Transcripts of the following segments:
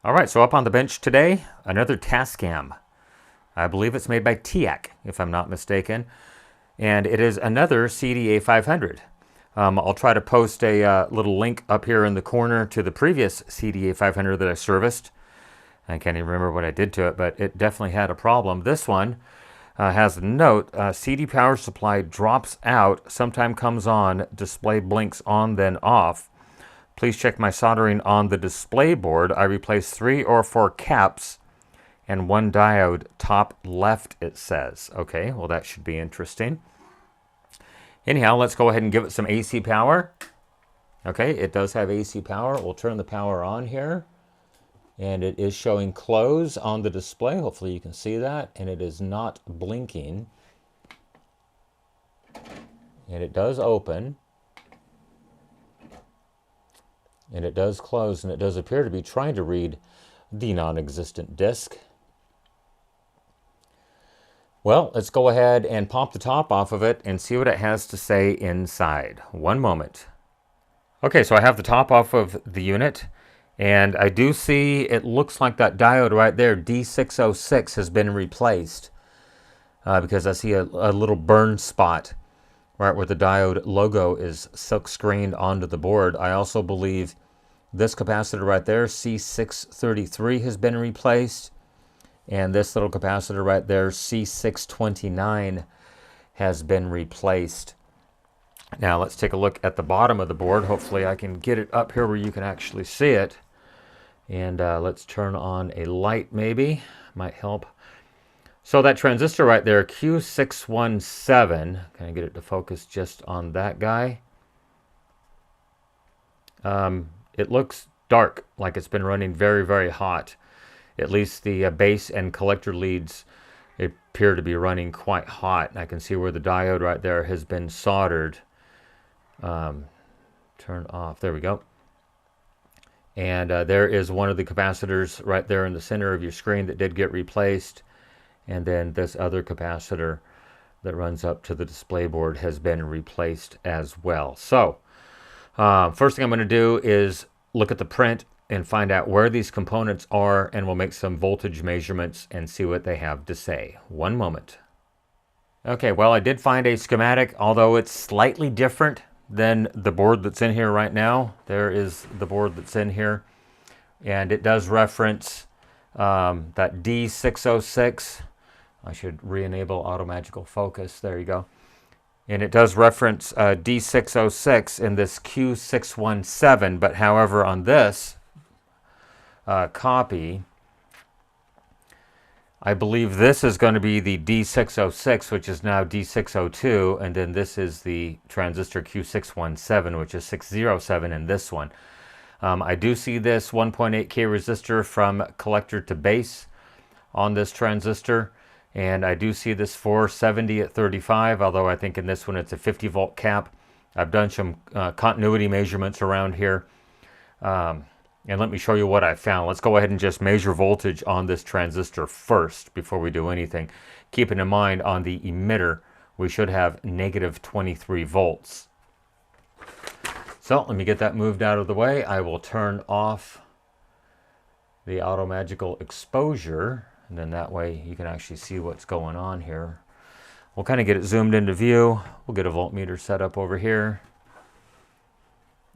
All right, so up on the bench today, another Tascam. I believe it's made by Teac, if I'm not mistaken. And it is another CD-A500. I'll try to post a little link up here in the corner to the previous CD-A500 that I serviced. I can't even remember what I did to it, but it definitely had a problem. This one has a note, CD power supply drops out, sometime comes on, display blinks on then off. Please check my soldering on the display board. I replaced 3 or 4 caps and 1 diode, top left it says. Okay, well that should be interesting. Anyhow, let's go ahead and give it some AC power. Okay, it does have AC power. We'll turn the power on here. And it is showing close on the display. Hopefully you can see that. And it is not blinking. And it does open. And it does close, and it does appear to be trying to read the non-existent disk. Well, let's go ahead and pop the top off of it and see what it has to say inside. One moment. Okay, so I have the top off of the unit, and I do see it looks like that diode right there, D606, has been replaced because I see a little burn spot right where the diode logo is silk screened onto the board. I also believe this capacitor right there, C633, has been replaced. And this little capacitor right there, C629, has been replaced. Now let's take a look at the bottom of the board. Hopefully I can get it up here where you can actually see it. And let's turn on a light maybe, might help. So that transistor right there, Q617, can I get it to focus just on that guy? It looks dark, like it's been running very, very hot. At least the base and collector leads appear to be running quite hot. I can see where the diode right there has been soldered. Turn off, there we go. And there is one of the capacitors right there in the center of your screen that did get replaced. And then this other capacitor that runs up to the display board has been replaced as well. So first thing I'm going to do is look at the print and find out where these components are, and we'll make some voltage measurements and see what they have to say. One moment. Okay, well, I did find a schematic, although it's slightly different than the board that's in here right now. There is the board that's in here, and it does reference that D606. I should re-enable auto magical focus. There you go. And it does reference D606 in this Q617, but however on this copy, I believe this is going to be the D606, which is now D602, and then this is the transistor Q617, which is 607 in this one. I do see this 1.8K resistor from collector to base on this transistor. And I do see this 470 at 35, although I think in this one it's a 50 volt cap. I've done some continuity measurements around here. And let me show you what I found. Let's go ahead and just measure voltage on this transistor first before we do anything. Keeping in mind on the emitter, we should have negative 23 volts. So let me get that moved out of the way. I will turn off the auto magical exposure. And then that way you can actually see what's going on here. We'll kind of get it zoomed into view. We'll get a voltmeter set up over here.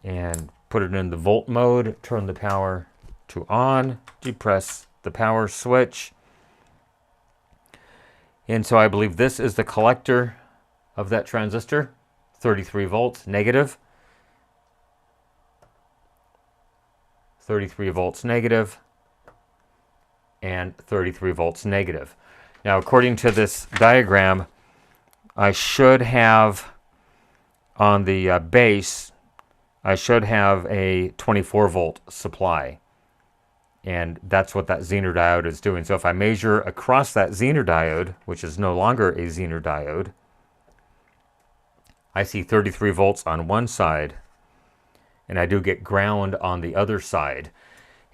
And put it in the volt mode. Turn the power to on. Depress the power switch. And so I believe this is the collector of that transistor. 33 volts negative. 33 volts negative. And 33 volts negative. Now, according to this diagram, I should have on the base, I should have a 24 volt supply. And that's what that Zener diode is doing. So if I measure across that Zener diode, which is no longer a Zener diode, I see 33 volts on one side, and I do get ground on the other side.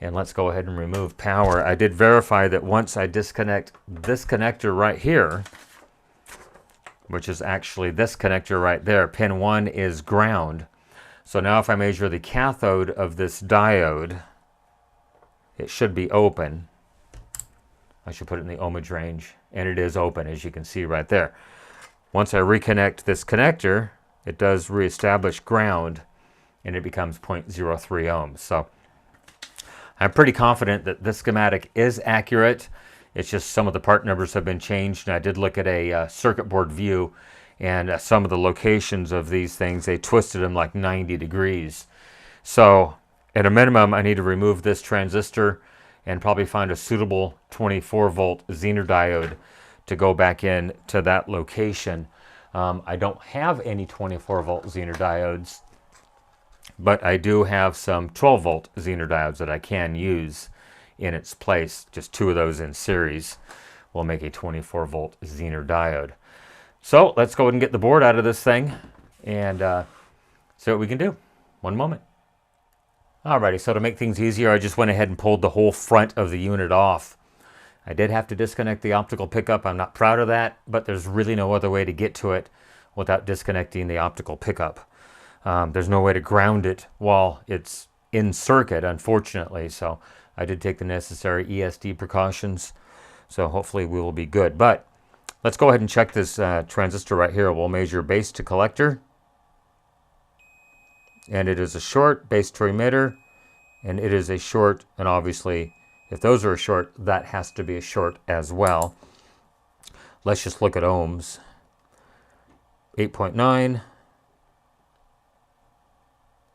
And let's go ahead and remove power. I did verify that once I disconnect this connector right here, which is actually this connector right there, pin 1 is ground. So now if I measure the cathode of this diode, it should be open. I should put it in the ohmage range, and it is open, as you can see right there. Once I reconnect this connector, it does reestablish ground, and it becomes 0.03 ohms. So I'm pretty confident that this schematic is accurate. It's just some of the part numbers have been changed, and I did look at a circuit board view, and some of the locations of these things, they twisted them like 90 degrees. So at a minimum, I need to remove this transistor and probably find a suitable 24 volt Zener diode to go back in to that location. I don't have any 24 volt Zener diodes, but I do have some 12 volt Zener diodes that I can use in its place. Just two of those in series will make a 24 volt Zener diode. So let's go ahead and get the board out of this thing and see what we can do. One moment. Alrighty, so to make things easier, I just went ahead and pulled the whole front of the unit off. I did have to disconnect the optical pickup. I'm not proud of that, but there's really no other way to get to it without disconnecting the optical pickup. There's no way to ground it while it's in circuit, unfortunately, so I did take the necessary ESD precautions, so hopefully we will be good. But let's go ahead and check this transistor right here. We'll measure base to collector. And it is a short, base to emitter, and it is a short, and obviously if those are a short, that has to be a short as well. Let's just look at ohms. 8.9,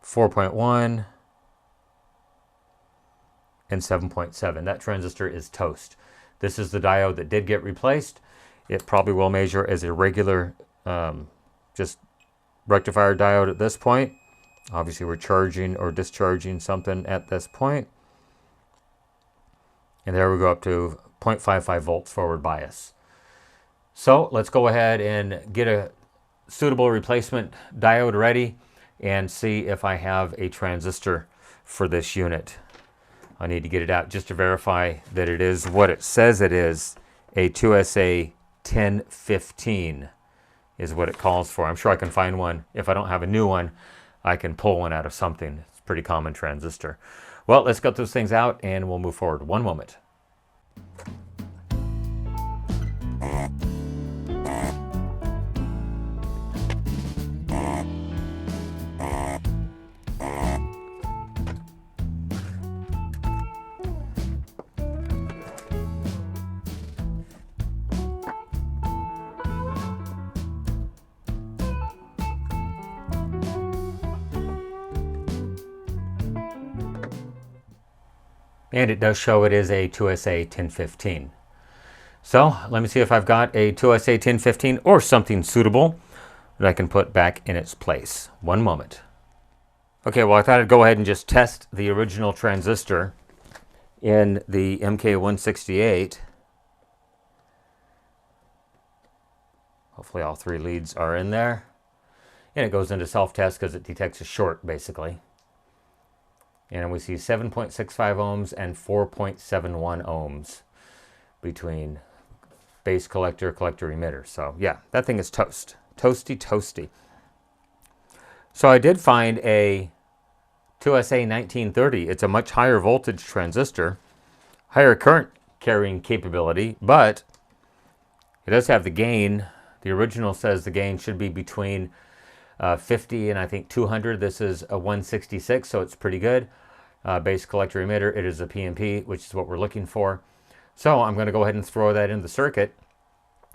4.1, and 7.7. That transistor is toast. This is the diode that did get replaced. It probably will measure as a regular just rectifier diode at this point. Obviously we're charging or discharging something at this point. And there we go up to 0.55 volts forward bias. So let's go ahead and get a suitable replacement diode ready and see if I have a transistor for this unit. I need to get it out just to verify that it is what it says it is. A 2SA 1015 is what it calls for. I'm sure I can find one. If I don't have a new one, I can pull one out of something. It's a pretty common transistor. Well, let's get those things out and we'll move forward. One moment. And it does show it is a 2SA 1015. So let me see if I've got a 2SA 1015 or something suitable that I can put back in its place. One moment. Okay, well I thought I'd go ahead and just test the original transistor in the MK168. Hopefully all three leads are in there. And it goes into self-test because it detects a short basically. And we see 7.65 ohms and 4.71 ohms between base collector, collector emitter. So yeah, that thing is toast. Toasty, toasty. So I did find a 2SA 1930. It's a much higher voltage transistor, higher current carrying capability, but it does have the gain. The original says the gain should be between 50 and I think 200. This is a 166, so it's pretty good. Base collector emitter, it is a PNP, which is what we're looking for. So I'm going to go ahead and throw that in the circuit.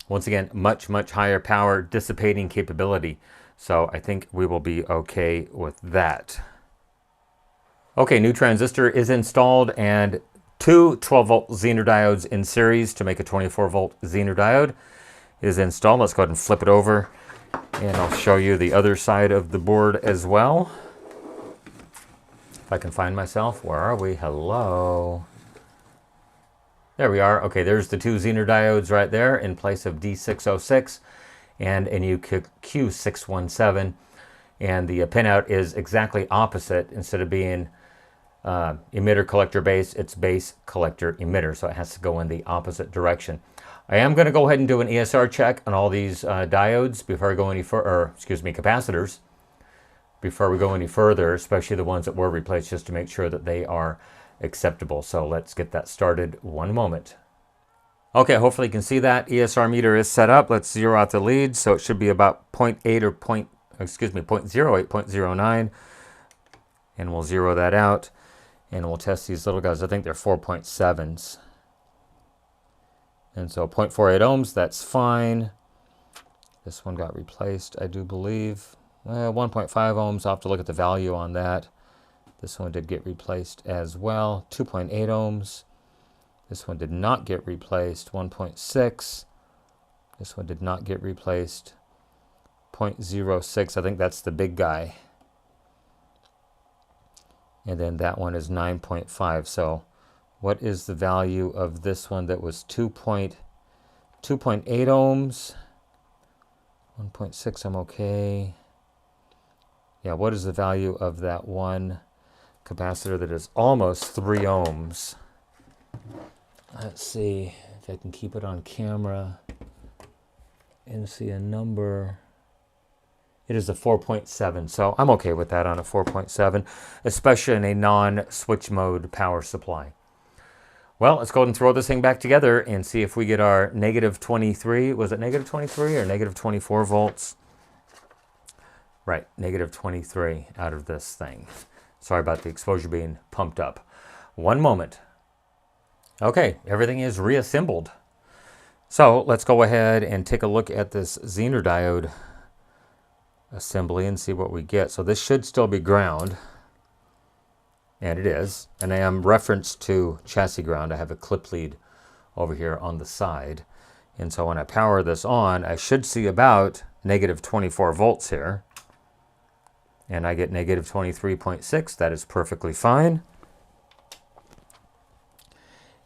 Once again, much higher power dissipating capability. So I think we will be okay with that. Okay, new transistor is installed and two 12 volt Zener diodes in series to make a 24 volt Zener diode is installed. Let's go ahead and flip it over and I'll show you the other side of the board as well. If I can find myself, where are we? Hello. There we are. Okay, there's the two Zener diodes right there in place of D606 and a new Q617. And the pinout is exactly opposite. Instead of being emitter collector base, it's base collector emitter. So it has to go in the opposite direction. I am going to go ahead and do an ESR check on all these diodes before I go any further, or excuse me, capacitors, before we go any further, especially the ones that were replaced, just to make sure that they are acceptable. So let's get that started. One moment. Okay, hopefully you can see that ESR meter is set up. Let's zero out the leads. So it should be about 0.8 or 0.08, 0.09. And we'll zero that out. And we'll test these little guys. I think they're 4.7s. And so 0.48 ohms, that's fine. This one got replaced, I do believe. 1.5 ohms, I'll have to look at the value on that. This one did get replaced as well. 2.8 ohms. This one did not get replaced. 1.6. This one did not get replaced. 0.06, I think that's the big guy. And then that one is 9.5. So what is the value of this one that was 2.8 ohms? 1.6, I'm okay. Yeah, what is the value of that one capacitor that is almost 3 ohms? Let's see if I can keep it on camera and see a number. It is a 4.7, so I'm okay with that on a 4.7, especially in a non-switch mode power supply. Well, let's go ahead and throw this thing back together and see if we get our negative 23. Was it negative 23 or negative 24 volts? Right, negative 23 out of this thing. Sorry about the exposure being pumped up. One moment. Okay, everything is reassembled. So let's go ahead and take a look at this Zener diode assembly and see what we get. So this should still be ground. And it is. And I am referenced to chassis ground. I have a clip lead over here on the side. And so when I power this on, I should see about negative 24 volts here. And I get negative 23.6. That is perfectly fine.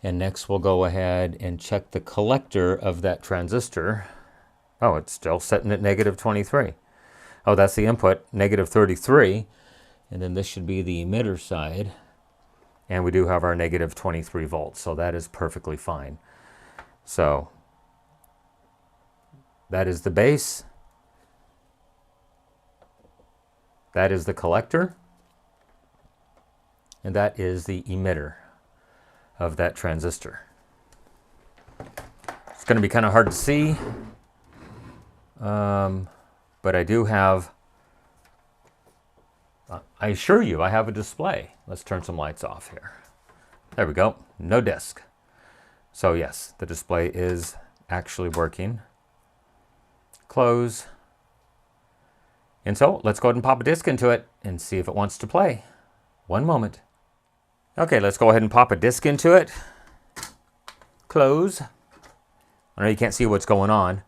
And next we'll go ahead and check the collector of that transistor. Oh, it's still sitting at negative 23. Oh, that's the input, negative 33. And then this should be the emitter side. And we do have our negative 23 volts, so that is perfectly fine. So that is the base. That is the collector. And that is the emitter of that transistor. It's going to be kind of hard to see. But I do have, I assure you, I have a display. Let's turn some lights off here. There we go. No disk. So yes, the display is actually working. Close. And so let's go ahead and pop a disk into it and see if it wants to play. One moment. Okay, let's go ahead and pop a disk into it. Close. I know you can't see what's going on,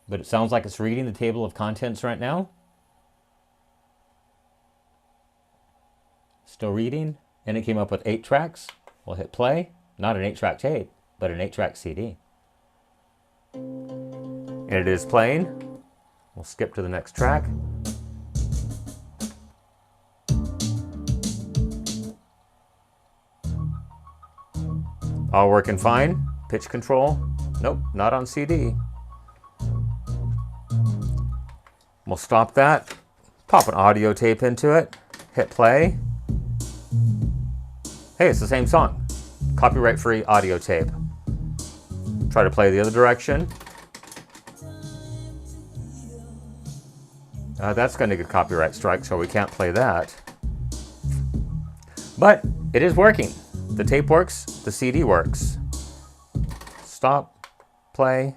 but it sounds like it's reading the table of contents right now. Still reading, and it came up with 8 tracks. We'll hit play. Not an 8-track tape, but an 8-track CD. And it is playing. We'll skip to the next track. All working fine. Pitch control. Nope, not on CD. We'll stop that. Pop an audio tape into it. Hit play. Hey, it's the same song. Copyright-free audio tape. Try to play the other direction. That's going to get copyright strike, so we can't play that. But it is working. The tape works, the CD works. Stop, play.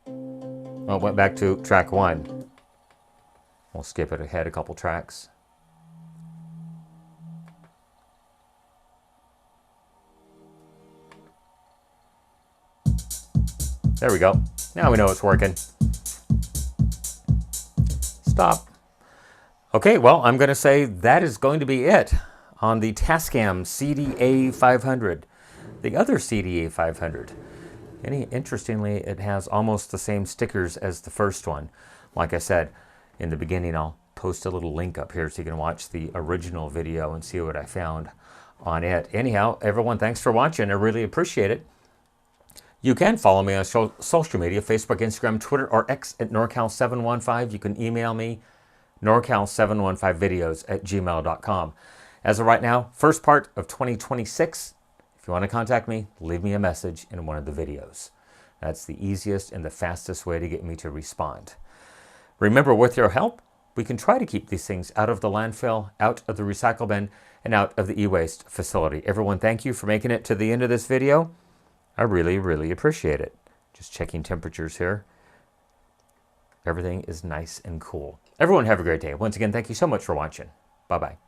Oh, it went back to track 1. We'll skip it ahead a couple tracks. There we go. Now we know it's working. Stop. Okay, well, I'm going to say that is going to be it on the Tascam CD-A500. The other CD-A500. Interestingly, it has almost the same stickers as the first one. Like I said in the beginning, I'll post a little link up here so you can watch the original video and see what I found on it. Anyhow, everyone, thanks for watching. I really appreciate it. You can follow me on social media, Facebook, Instagram, Twitter, or X at NorCal715. You can email me, norcal715videos@gmail.com. As of right now, first part of 2026. If you want to contact me, leave me a message in one of the videos. That's the easiest and the fastest way to get me to respond. Remember, with your help, we can try to keep these things out of the landfill, out of the recycle bin, and out of the e-waste facility. Everyone, thank you for making it to the end of this video. I really, really appreciate it. Just checking temperatures here. Everything is nice and cool. Everyone have a great day. Once again, thank you so much for watching. Bye-bye.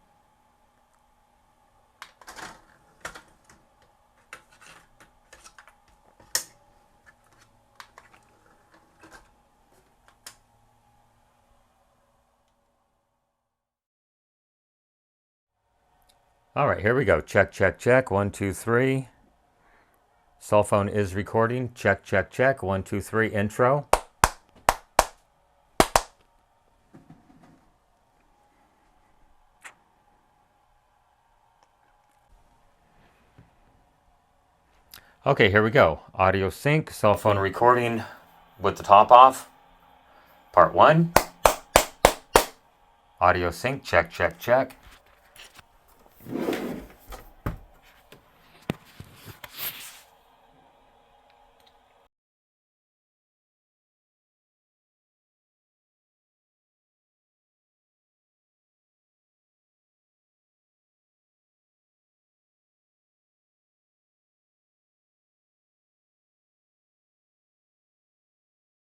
All right, here we go. Check, check, check. 1, 2, 3. Cell phone is recording. Check, check, check. 1, 2, 3. Intro. Okay, here we go. Audio sync, cell phone recording with the top off. Part 1. Audio sync, check, check, check.